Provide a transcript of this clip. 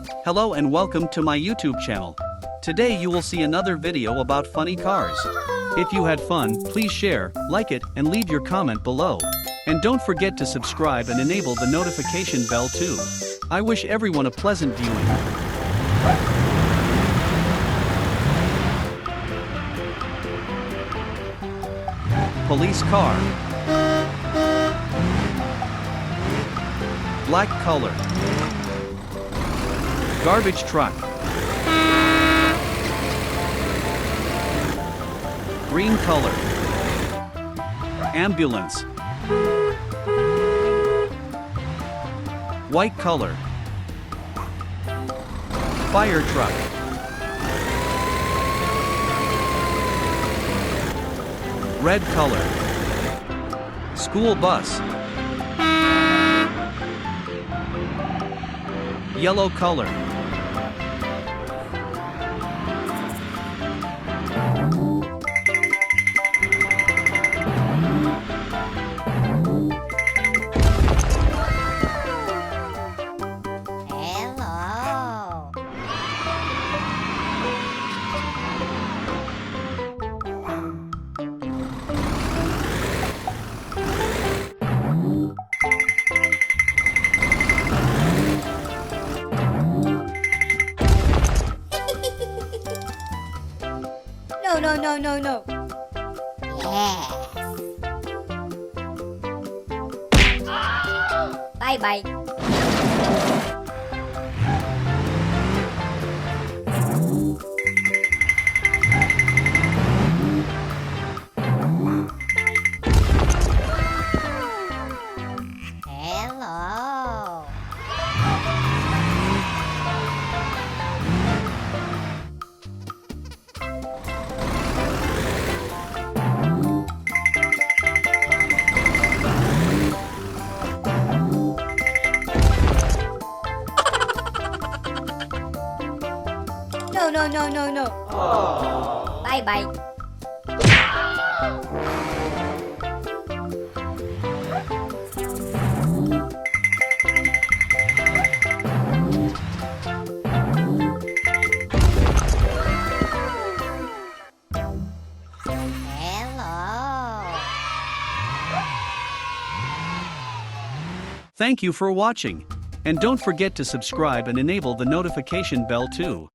Hello and welcome to my YouTube channel. Today you will see another video about funny cars. If you had fun, please share, like it, and leave your comment below. And don't forget to subscribe and enable the notification bell too. I wish everyone a pleasant viewing. Police car. Black color. Garbage truck. Green color. Ambulance. White color. Fire truck. Red color. School bus. Yellow color. No. Yes. Bye. Hello. No. Bye. Hello. Thank you for watching. And don't forget to subscribe and enable the notification bell too.